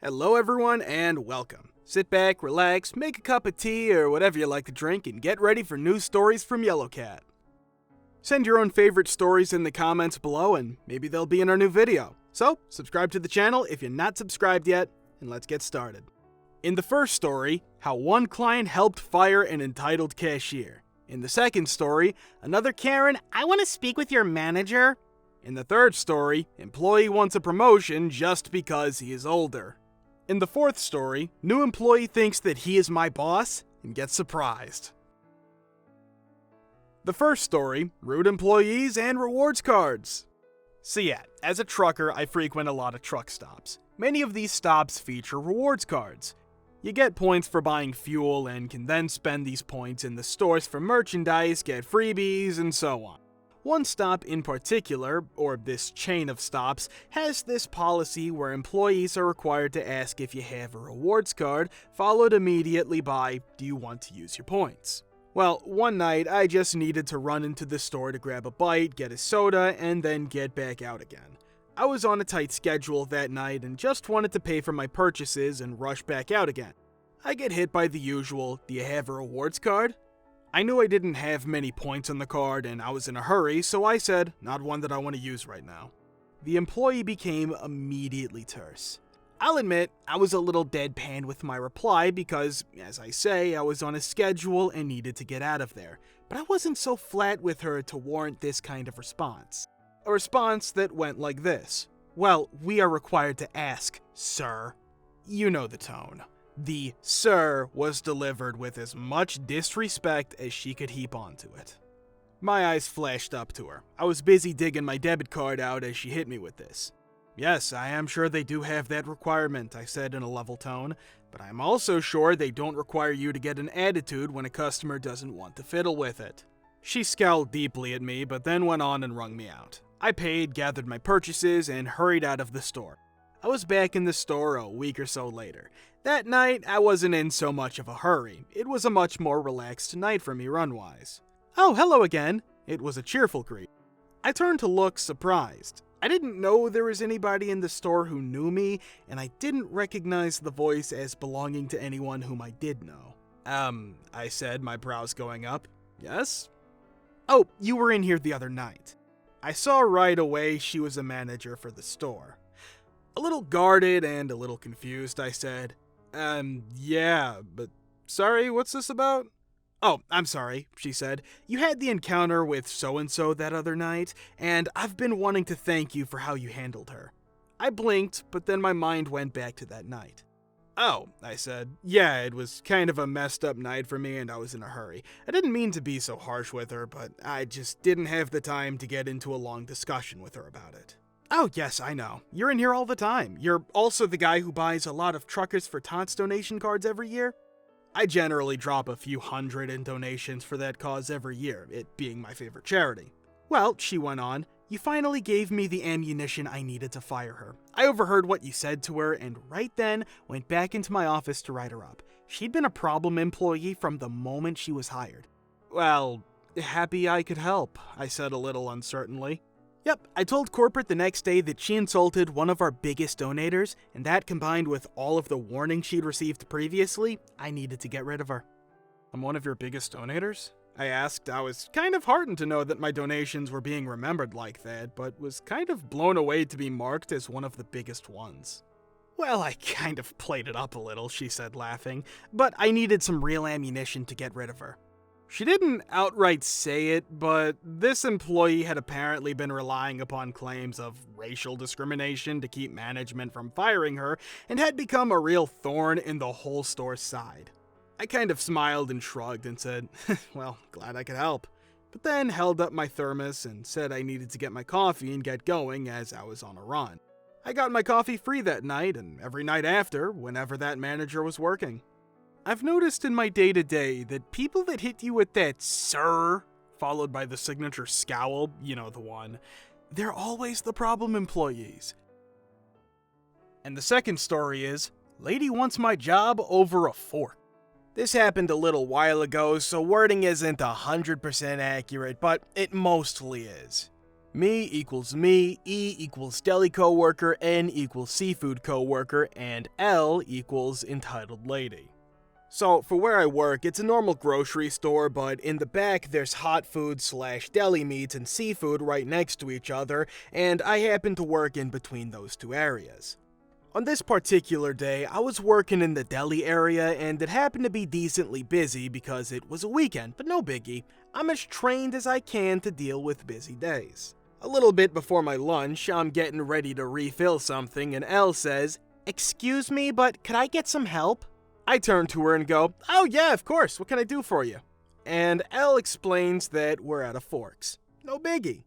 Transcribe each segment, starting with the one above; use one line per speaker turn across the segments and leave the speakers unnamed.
Hello everyone and welcome. Sit back, relax, make a cup of tea or whatever you like to drink and get ready for news stories from Yellowcat. Send your own favorite stories in the comments below and maybe they'll be in our new video. So, subscribe to the channel if you're not subscribed yet, and let's get started. In the first story, how one client helped fire an entitled cashier. In the second story, another Karen, I want to speak with your manager. In the third story, employee wants a promotion just because he is older. In the fourth story, new employee thinks that he is my boss and gets surprised. The first story, rude employees and rewards cards. So yeah, as a trucker, I frequent a lot of truck stops. Many of these stops feature rewards cards. You get points for buying fuel and can then spend these points in the stores for merchandise, get freebies, and so on. One stop in particular, or this chain of stops, has this policy where employees are required to ask if you have a rewards card, followed immediately by, do you want to use your points? Well, one night I just needed to run into the store to grab a bite, get a soda, and then get back out again. I was on a tight schedule that night and just wanted to pay for my purchases and rush back out again. I get hit by the usual, do you have a rewards card? I knew I didn't have many points on the card and I was in a hurry, so I said, not one that I want to use right now. The employee became immediately terse. I'll admit, I was a little deadpan with my reply because, as I say, I was on a schedule and needed to get out of there, but I wasn't so flat with her to warrant this kind of response. A response that went like this. Well, we are required to ask, sir. You know the tone. The sir was delivered with as much disrespect as she could heap onto it. My eyes flashed up to her. I was busy digging my debit card out as she hit me with this. Yes, I am sure they do have that requirement, I said in a level tone, but I'm also sure they don't require you to get an attitude when a customer doesn't want to fiddle with it. She scowled deeply at me, but then went on and wrung me out. I paid, gathered my purchases, and hurried out of the store. I was back in the store a week or so later. That night, I wasn't in so much of a hurry. It was a much more relaxed night for me run-wise. Oh, hello again. It was a cheerful greet. I turned to look surprised. I didn't know there was anybody in the store who knew me, and I didn't recognize the voice as belonging to anyone whom I did know. I said, my brows going up. Yes? Oh, you were in here the other night. I saw right away she was a manager for the store. A little guarded and a little confused, I said, yeah, but sorry, what's this about? Oh, I'm sorry, she said. You had the encounter with so-and-so that other night, and I've been wanting to thank you for how you handled her. I blinked, but then my mind went back to that night. Oh, I said, yeah, it was kind of a messed up night for me and I was in a hurry. I didn't mean to be so harsh with her, but I just didn't have the time to get into a long discussion with her about it. Oh, yes, I know. You're in here all the time. You're also the guy who buys a lot of Truckers for Tots donation cards every year? I generally drop a few hundred in donations for that cause every year, it being my favorite charity. Well, she went on, you finally gave me the ammunition I needed to fire her. I overheard what you said to her and right then went back into my office to write her up. She'd been a problem employee from the moment she was hired. Well, happy I could help, I said a little uncertainly. Yep, I told corporate the next day that she insulted one of our biggest donators, and that combined with all of the warning she'd received previously, I needed to get rid of her. I'm one of your biggest donators? I asked. I was kind of heartened to know that my donations were being remembered like that, but was kind of blown away to be marked as one of the biggest ones. Well, I kind of played it up a little, she said, laughing, but I needed some real ammunition to get rid of her. She didn't outright say it, but this employee had apparently been relying upon claims of racial discrimination to keep management from firing her and had become a real thorn in the whole store's side. I kind of smiled and shrugged and said, well, glad I could help, but then held up my thermos and said I needed to get my coffee and get going as I was on a run. I got my coffee free that night and every night after, whenever that manager was working. I've noticed in my day-to-day that people that hit you with that sir, followed by the signature scowl, you know the one, they're always the problem employees. And the second story is, lady wants my job over a fork. This happened a little while ago, so wording isn't 100% accurate, but it mostly is. Me equals me, E equals deli coworker, N equals seafood coworker, and L equals entitled lady. So, for where I work, it's a normal grocery store, but in the back there's hot food / deli meats and seafood right next to each other, and I happen to work in between those two areas. On this particular day, I was working in the deli area, and it happened to be decently busy because it was a weekend, but no biggie. I'm as trained as I can to deal with busy days. A little bit before my lunch, I'm getting ready to refill something, and Elle says, "Excuse me, but could I get some help?" I turn to her and go, "Oh yeah, of course, what can I do for you?" And Elle explains that we're out of forks. No biggie.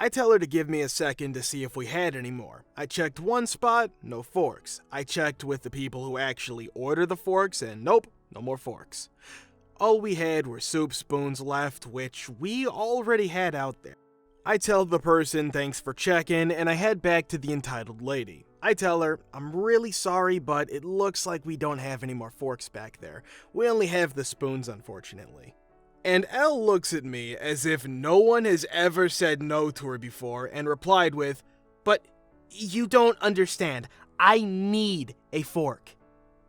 I tell her to give me a second to see if we had any more. I checked one spot, no forks. I checked with the people who actually order the forks, and nope, no more forks. All we had were soup spoons left, which we already had out there. I tell the person thanks for checking, and I head back to the entitled lady. I tell her, "I'm really sorry, but it looks like we don't have any more forks back there. We only have the spoons, unfortunately." And Elle looks at me as if no one has ever said no to her before and replied with, "But you don't understand. I need a fork."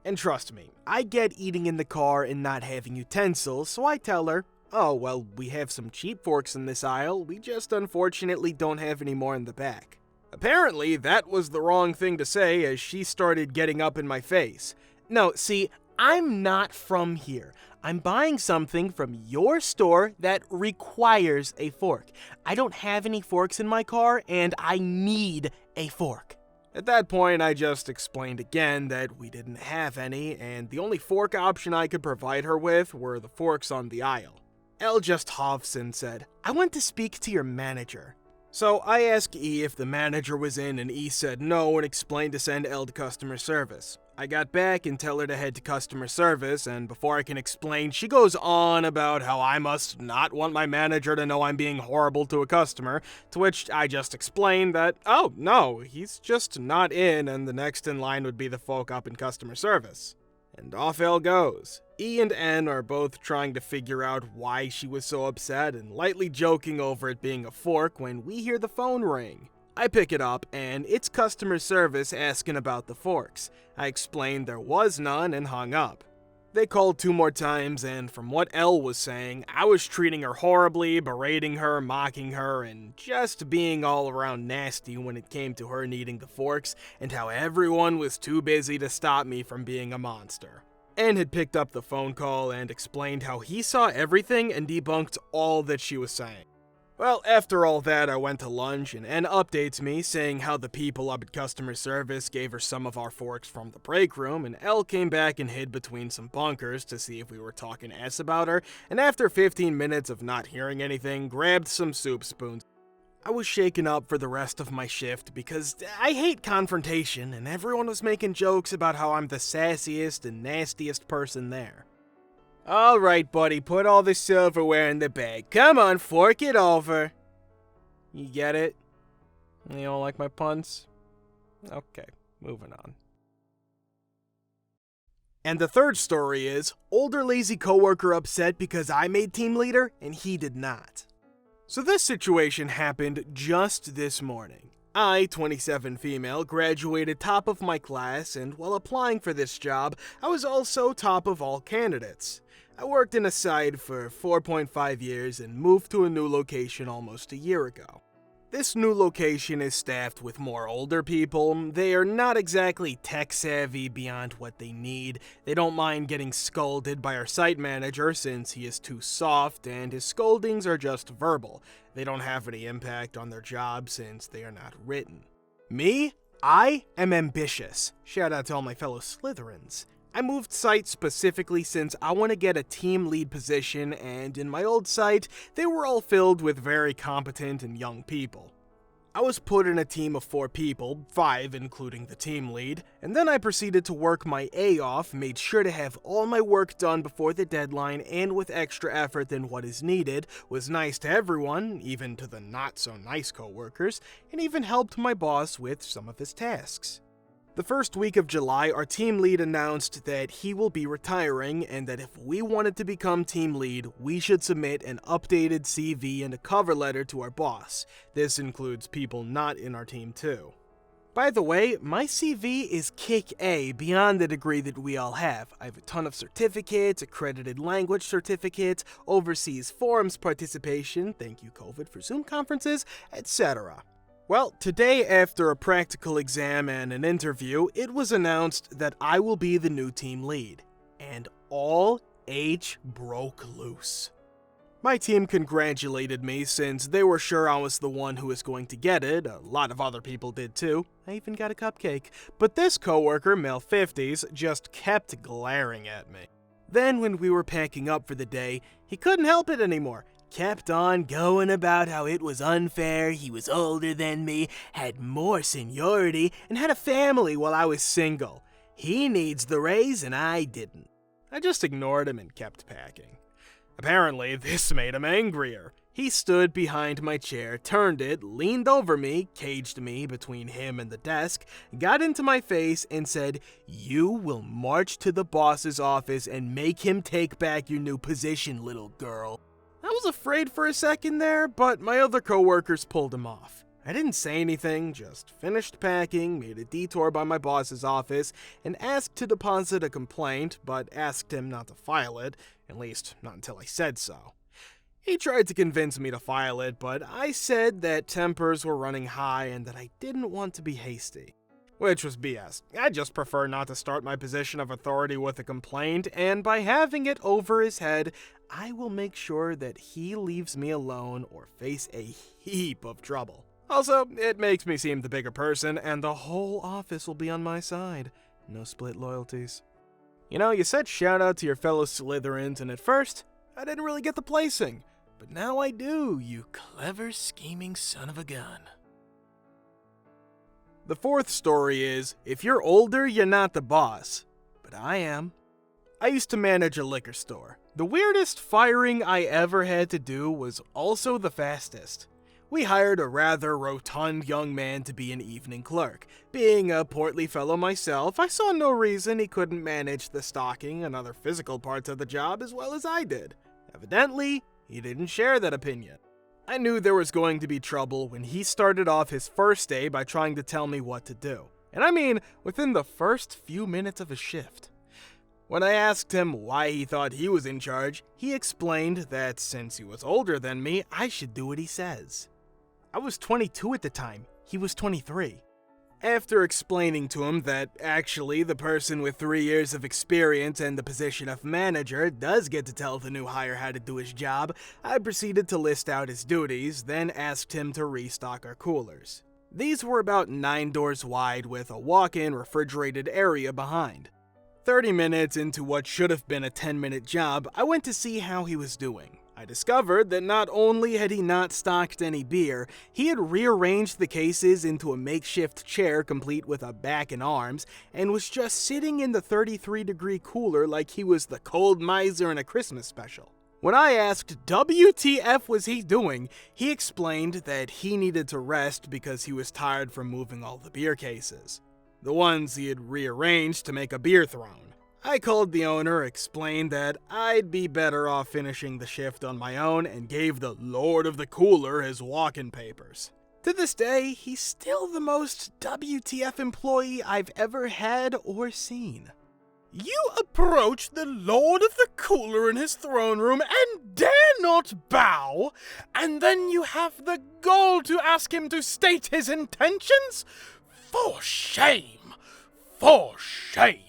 And trust me, I get eating in the car and not having utensils, so I tell her, "Oh, well, we have some cheap forks in this aisle. We just unfortunately don't have any more in the back." Apparently, that was the wrong thing to say as she started getting up in my face. "No, see, I'm not from here. I'm buying something from your store that requires a fork. I don't have any forks in my car, and I need a fork." At that point, I just explained again that we didn't have any, and the only fork option I could provide her with were the forks on the aisle. Elle just huffs and said, "I want to speak to your manager." So I asked E if the manager was in, and E said no and explained to send Elle to customer service. I got back and tell her to head to customer service, and before I can explain, she goes on about how I must not want my manager to know I'm being horrible to a customer, to which I just explained that, oh no, he's just not in, and the next in line would be the folk up in customer service. And off Elle goes. E and N are both trying to figure out why she was so upset and lightly joking over it being a fork when we hear the phone ring. I pick it up, and it's customer service asking about the forks. I explained there was none and hung up. They called 2 more times, and from what Elle was saying, I was treating her horribly, berating her, mocking her, and just being all around nasty when it came to her needing the forks, and how everyone was too busy to stop me from being a monster. N had picked up the phone call and explained how he saw everything and debunked all that she was saying. Well, after all that, I went to lunch, and N updates me, saying how the people up at customer service gave her some of our forks from the break room, and L came back and hid between some bunkers to see if we were talking ass about her, and after 15 minutes of not hearing anything, grabbed some soup spoons. I was shaken up for the rest of my shift because I hate confrontation, and everyone was making jokes about how I'm the sassiest and nastiest person there. "Alright, buddy, put all the silverware in the bag. Come on, fork it over." You get it? You don't like my puns? Okay, moving on. And the third story is, older lazy coworker upset because I made team leader and he did not. So this situation happened just this morning. I, 27 female, graduated top of my class, and while applying for this job, I was also top of all candidates. I worked in a site for 4.5 years and moved to a new location almost a year ago. This new location is staffed with more older people. They are not exactly tech-savvy beyond what they need. They don't mind getting scolded by our site manager since he is too soft, and his scoldings are just verbal. They don't have any impact on their job since they are not written. Me? I am ambitious. Shout out to all my fellow Slytherins. I moved site specifically since I want to get a team lead position, and in my old site, they were all filled with very competent and young people. I was put in a team of 4 people, 5 including the team lead, and then I proceeded to work my A off, made sure to have all my work done before the deadline and with extra effort than what is needed, was nice to everyone, even to the not so nice coworkers, and even helped my boss with some of his tasks. The first week of July, our team lead announced that he will be retiring and that if we wanted to become team lead, we should submit an updated CV and a cover letter to our boss. This includes people not in our team too. By the way, my CV is kick A beyond the degree that we all have. I have a ton of certificates, accredited language certificates, overseas forums participation, thank you COVID for Zoom conferences, etc. Well, today after a practical exam and an interview, it was announced that I will be the new team lead. And all H broke loose. My team congratulated me since they were sure I was the one who was going to get it. A lot of other people did too. I even got a cupcake. But this coworker, male 50s, just kept glaring at me. Then when we were packing up for the day, he couldn't help it anymore. Kept on going about how it was unfair, he was older than me, had more seniority, and had a family while I was single. He needs the raise and I didn't. I just ignored him and kept packing. Apparently, this made him angrier. He stood behind my chair, turned it, leaned over me, caged me between him and the desk, got into my face, and said, "You will march to the boss's office and make him take back your new position, little girl." I was afraid for a second there, but my other coworkers pulled him off. I didn't say anything, just finished packing, made a detour by my boss's office, and asked to deposit a complaint, but asked him not to file it, at least not until I said so. He tried to convince me to file it, but I said that tempers were running high and that I didn't want to be hasty. Which was BS. I just prefer not to start my position of authority with a complaint, and by having it over his head, I will make sure that he leaves me alone or face a heap of trouble. Also, it makes me seem the bigger person, and the whole office will be on my side. No split loyalties. You know, you said shout out to your fellow Slytherins, and at first, I didn't really get the placing. But now I do, you clever, scheming son of a gun. The fourth story is, if you're older, you're not the boss. But I am. I used to manage a liquor store. The weirdest firing I ever had to do was also the fastest. We hired a rather rotund young man to be an evening clerk. Being a portly fellow myself, I saw no reason he couldn't manage the stocking and other physical parts of the job as well as I did. Evidently, he didn't share that opinion. I knew there was going to be trouble when he started off his first day by trying to tell me what to do. And I mean, within the first few minutes of his shift. When I asked him why he thought he was in charge, he explained that since he was older than me, I should do what he says. I was 22 at the time, he was 23. After explaining to him that actually the person with 3 years of experience and the position of manager does get to tell the new hire how to do his job, I proceeded to list out his duties, then asked him to restock our coolers. These were about 9 doors wide with a walk-in refrigerated area behind. 30 minutes into what should have been a 10-minute job, I went to see how he was doing. I discovered that not only had he not stocked any beer, he had rearranged the cases into a makeshift chair complete with a back and arms, and was just sitting in the 33-degree cooler like he was the cold miser in a Christmas special. When I asked WTF was he doing, he explained that he needed to rest because he was tired from moving all the beer cases. The ones he had rearranged to make a beer throne. I called the owner, explained that I'd be better off finishing the shift on my own, and gave the Lord of the Cooler his walk-in papers. To this day, he's still the most WTF employee I've ever had or seen. You approach the Lord of the Cooler in his throne room and dare not bow, and then you have the gall to ask him to state his intentions? For shame! For shame!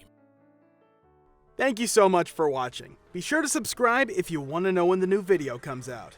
Thank you so much for watching. Be sure to subscribe if you want to know when the new video comes out.